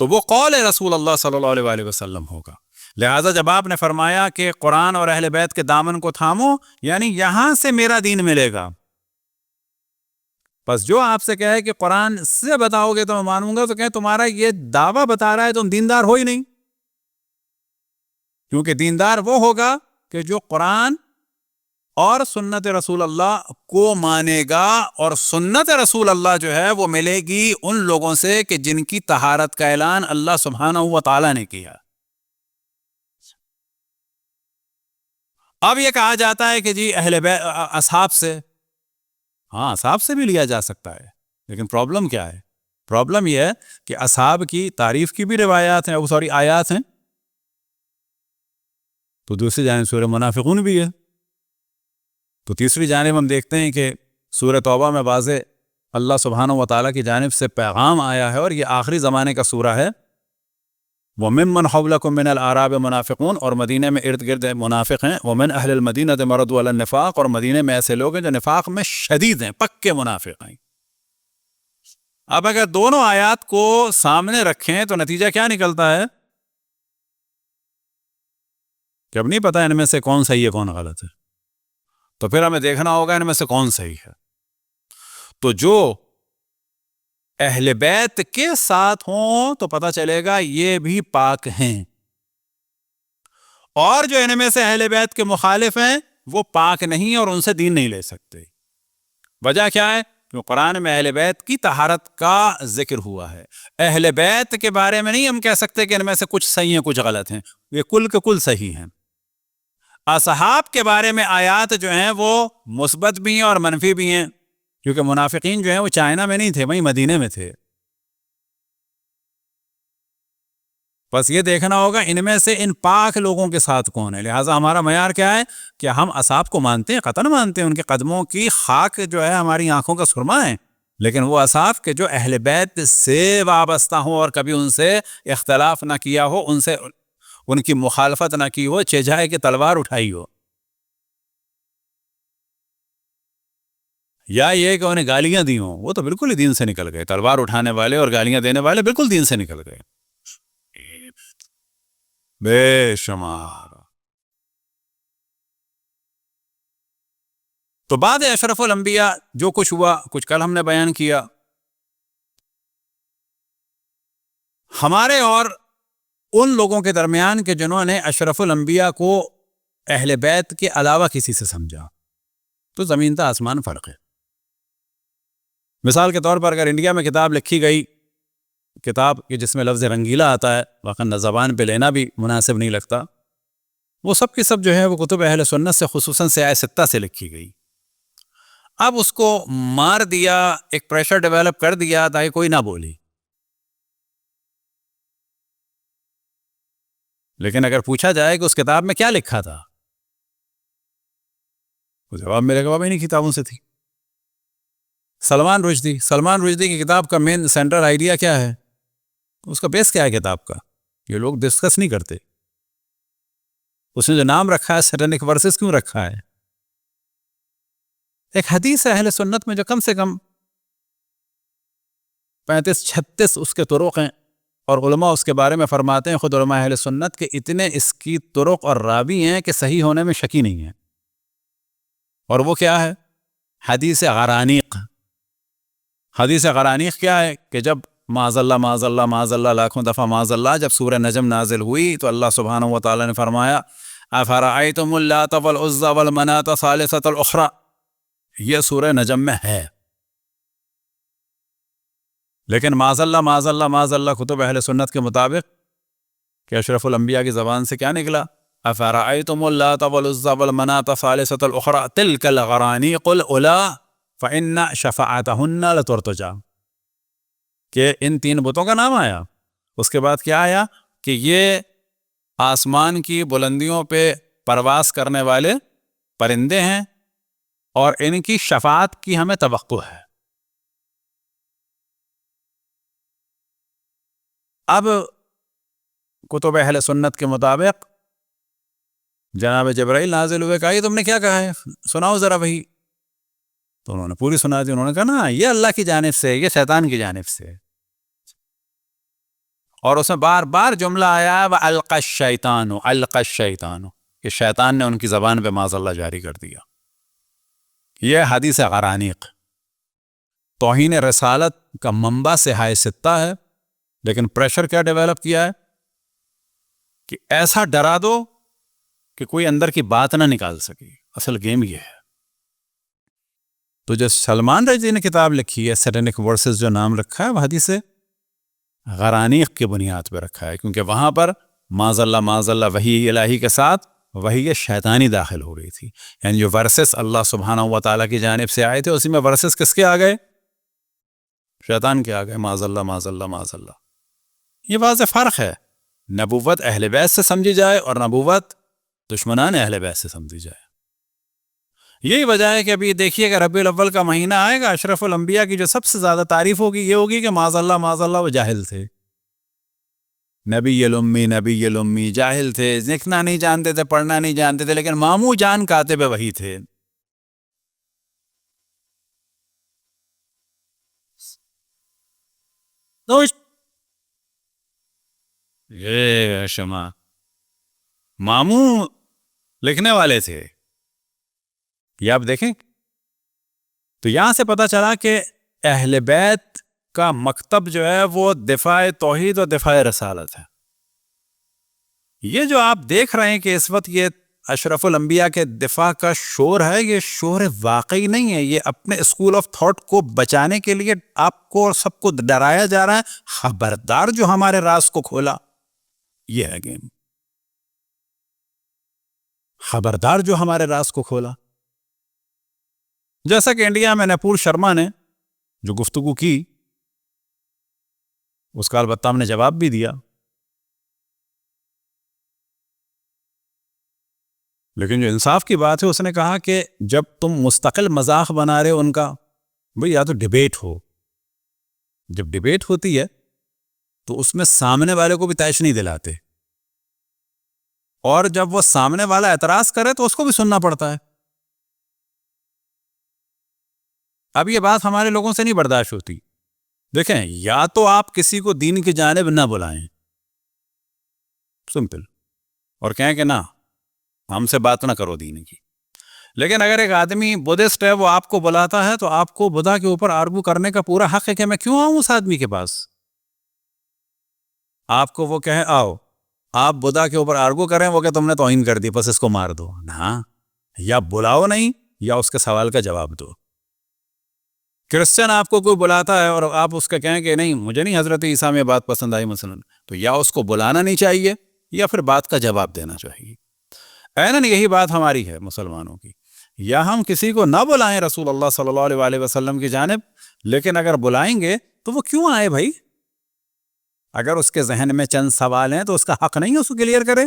تو وہ قول رسول اللہ صلی اللہ علیہ وآلہ وسلم ہوگا. لہٰذا جب آپ نے فرمایا کہ قرآن اور اہل بیت کے دامن کو تھامو، یعنی یہاں سے میرا دین ملے گا. بس جو آپ سے کہے کہ قرآن سے بتاؤ گے تو میں مانوں گا، تو کہیں تمہارا یہ دعویٰ بتا رہا ہے تم دیندار ہو ہی نہیں. کیونکہ دیندار وہ ہوگا کہ جو قرآن اور سنت رسول اللہ کو مانے گا، اور سنت رسول اللہ جو ہے وہ ملے گی ان لوگوں سے کہ جن کی طہارت کا اعلان اللہ سبحانہ و تعالیٰ نے کیا. اب یہ کہا جاتا ہے کہ جی اہل بیت اصحاب سے، ہاں اصحاب سے بھی لیا جا سکتا ہے، لیکن پرابلم کیا ہے؟ پرابلم یہ ہے کہ اصحاب کی تعریف کی بھی روایات ہیں، آیات ہیں. تو دوسری جانب سورہ منافقون بھی ہے. تو تیسری جانب ہم دیکھتے ہیں کہ سورہ توبہ میں واضح اللہ سبحانہ و تعالیٰ کی جانب سے پیغام آیا ہے، اور یہ آخری زمانے کا سورہ ہے. وَمِمَّنْ حَوْلَكُمْ مِنَ الْأَعْرَابِ مُنَافِقُونَ، اور مدینہ میں ارد گرد منافق ہیں. وَمِنْ أَهْلِ الْمَدِينَةِ مَرَضُوا عَلَى النِّفَاقِ، اور مدینہ میں ایسے لوگ ہیں جو نفاق میں شدید ہیں، پکے منافق ہیں. اب اگر دونوں آیات کو سامنے رکھیں تو نتیجہ کیا نکلتا ہے کہ اب نہیں پتہ ان میں سے کون صحیح ہے کون غلط ہے. تو پھر ہمیں دیکھنا ہوگا ان میں سے کون صحیح ہے. تو جو اہل بیت کے ساتھ ہوں تو پتہ چلے گا یہ بھی پاک ہیں، اور جو ان میں سے اہل بیت کے مخالف ہیں وہ پاک نہیں اور ان سے دین نہیں لے سکتے. وجہ کیا ہے؟ کہ قرآن میں اہل بیت کی طہارت کا ذکر ہوا ہے. اہل بیت کے بارے میں نہیں ہم کہہ سکتے کہ ان میں سے کچھ صحیح ہیں کچھ غلط ہیں، یہ کل کے کل صحیح ہیں. اصحاب کے بارے میں آیات جو ہیں وہ مثبت بھی ہیں اور منفی بھی ہیں، کیونکہ منافقین جو ہیں وہ چائنا میں نہیں تھے، وہیں مدینے میں تھے. بس یہ دیکھنا ہوگا ان میں سے ان پاک لوگوں کے ساتھ کون ہے. لہٰذا ہمارا معیار کیا ہے کہ ہم اصحاب کو مانتے ہیں، قطعاً مانتے ہیں، ان کے قدموں کی خاک جو ہے ہماری آنکھوں کا سرما ہے، لیکن وہ اصحاب کے جو اہل بیت سے وابستہ ہوں اور کبھی ان سے اختلاف نہ کیا ہو، ان سے ان کی مخالفت نہ کی ہو، چہجائے کی تلوار اٹھائی ہو، یا یہ کہ انہیں گالیاں دی ہوں، وہ تو بالکل ہی دین سے نکل گئے. تلوار اٹھانے والے اور گالیاں دینے والے بالکل دین سے نکل گئے بے شمار. تو بعد اشرف الانبیاء جو کچھ ہوا، کچھ کل ہم نے بیان کیا. ہمارے اور ان لوگوں کے درمیان کہ جنہوں نے اشرف الانبیاء کو اہل بیت کے علاوہ کسی سے سمجھا، تو زمین تا آسمان فرق ہے. مثال کے طور پر اگر انڈیا میں کتاب لکھی گئی، کتاب کہ جس میں لفظ رنگیلا آتا ہے، واقعا زبان پہ لینا بھی مناسب نہیں لگتا، وہ سب کی سب جو ہے وہ کتب اہل سنت سے، خصوصاً سیاہ ستہ سے لکھی گئی. اب اس کو مار دیا، ایک پریشر ڈیولپ کر دیا تاکہ کوئی نہ بولی. لیکن اگر پوچھا جائے کہ اس کتاب میں کیا لکھا تھا، وہ جواب میرے گواہ انہی کتابوں سے تھی. سلمان رشدی کی کتاب کا مین سینٹرل آئیڈیا کیا ہے؟ اس کا بیس کیا ہے کتاب کا؟ یہ لوگ ڈسکس نہیں کرتے. اس نے جو نام رکھا ہے سیٹنک ورسز کیوں رکھا ہے؟ ایک حدیث ہے اہل سنت میں جو کم سے کم 35-36 اس کے طرق ہیں، اور علماء اس کے بارے میں فرماتے ہیں، خود علماء اہل سنت کے اتنے اس کی طرق اور راوی ہیں کہ صحیح ہونے میں شکی نہیں ہے. اور وہ کیا ہے؟ حدیث غرانیق. حدیث غرانیق کیا ہے؟ کہ جب معاذ اللہ لاکھوں دفعہ معاذ اللہ، جب سورہ نجم نازل ہوئی تو اللہ سبحانہ و تعالی نے فرمایا افرأیتم اللات والعزی والمناة ثالثۃ الاخری، یہ سورہ نجم میں ہے. لیکن معاذ اللہ کتب اہل سنت کے مطابق کہ اشرف الانبیاء کی زبان سے کیا نکلا؟ افرأیتم اللات والعزی والمناة ثالثۃ الاخری تلک الغرانیق الاولی فإن شفاعتہن لترتجی، کہ ان 3 بتوں کا نام آیا. اس کے بعد کیا آیا؟ کہ یہ آسمان کی بلندیوں پہ پرواز کرنے والے پرندے ہیں اور ان کی شفاعت کی ہمیں توقع ہے. اب کتب اہل سنت کے مطابق جناب جبرائیل نازل ہوئے، کہا یہ تم نے کیا کہا ہے، سناؤ ذرا وہی. تو انہوں نے پوری سنا دی. انہوں نے کہا نا یہ اللہ کی جانب سے، یہ شیطان کی جانب سے. اور اس میں بار بار جملہ آیا وَأَلْقَى الشَّيْطَانُ أَلْقَى الشَّيْطَانُ کہ شیطان نے ان کی زبان پہ معاذ اللہ جاری کر دیا. یہ حدیث غرانیق توہین رسالت کا منبع صحاح ستہ ہے، لیکن پریشر کیا ڈیولپ کیا ہے کہ ایسا ڈرا دو کہ کوئی اندر کی بات نہ نکال سکے. اصل گیم یہ ہے. تو جو سلمان رضی نے کتاب لکھی ہے سیٹینک ورسز جو نام رکھا ہے وہ حدیث غرانیق کی بنیاد پہ رکھا ہے، کیونکہ وہاں پر معاذ اللہ وحی الہی کے ساتھ وحی شیطانی داخل ہو گئی تھی. یعنی جو ورسز اللہ سبحانہ و تعالیٰ کی جانب سے آئے تھے اسی میں ورسز کس کے آ گئے؟ شیطان کے آ گئے. معاذ اللہ. یہ واضح فرق ہے. نبوت اہل بیت سے سمجھی جائے اور نبوت دشمنان اہل بیت سے سمجھی جائے. یہی وجہ ہے کہ ابھی دیکھیے کہ ربیع الاول کا مہینہ آئے گا، اشرف الانبیاء کی جو سب سے زیادہ تعریف ہوگی یہ ہوگی کہ معاذ اللہ وہ جاہل تھے. نبی الامی جاہل تھے، لکھنا نہیں جانتے تھے، پڑھنا نہیں جانتے تھے، لیکن ماموں جان کاتب وحی تھے. یہ شما ماموں لکھنے والے تھے. یہ آپ دیکھیں تو یہاں سے پتہ چلا کہ اہل بیت کا مکتب جو ہے وہ دفاع توحید اور دفاع رسالت ہے. یہ جو آپ دیکھ رہے ہیں کہ اس وقت یہ اشرف الانبیاء کے دفاع کا شور ہے، یہ شور واقعی نہیں ہے. یہ اپنے اسکول آف تھاٹ کو بچانے کے لیے آپ کو اور سب کو ڈرایا جا رہا ہے. خبردار جو ہمارے راز کو کھولا. یہ ہے گیم. خبردار جو ہمارے راز کو کھولا. جیسا کہ انڈیا میں نپور شرما نے جو گفتگو کی اس کا البتہ ہم نے جواب بھی دیا، لیکن جو انصاف کی بات ہے اس نے کہا کہ جب تم مستقل مذاق بنا رہے ہو ان کا، بھئی یا تو ڈیبیٹ ہو. جب ڈیبیٹ ہوتی ہے تو اس میں سامنے والے کو بھی طیش نہیں دلاتے، اور جب وہ سامنے والا اعتراض کرے تو اس کو بھی سننا پڑتا ہے. اب یہ بات ہمارے لوگوں سے نہیں برداشت ہوتی. دیکھیں، یا تو آپ کسی کو دین کی جانب نہ بلائیں، سمپل، اور کہیں کہ نہ ہم سے بات نہ کرو دین کی. لیکن اگر ایک آدمی بدھسٹ ہے وہ آپ کو بلاتا ہے تو آپ کو بدھا کے اوپر آرگو کرنے کا پورا حق ہے کہ میں کیوں آؤں اس آدمی کے پاس. آپ کو وہ کہے آؤ، آپ بدھا کے اوپر آرگو کریں، وہ کہ تم نے توہین کر دی بس اس کو مار دو. نہ، یا بلاؤ نہیں یا اس کے سوال کا جواب دو. کرسچن آپ کو کوئی بلاتا ہے اور آپ اس کا کہیں کہ نہیں مجھے نہیں حضرت عیسیٰ میں بات پسند آئی مثلا، تو یا اس کو بلانا نہیں چاہیے یا پھر بات کا جواب دینا چاہیے. عیناً یہی بات ہماری ہے مسلمانوں کی. یا ہم کسی کو نہ بلائیں رسول اللہ صلی اللہ علیہ وسلم کی جانب، لیکن اگر بلائیں گے تو وہ کیوں آئے بھائی؟ اگر اس کے ذہن میں چند سوال ہیں تو اس کا حق نہیں ہے اس کو کلیئر کرے.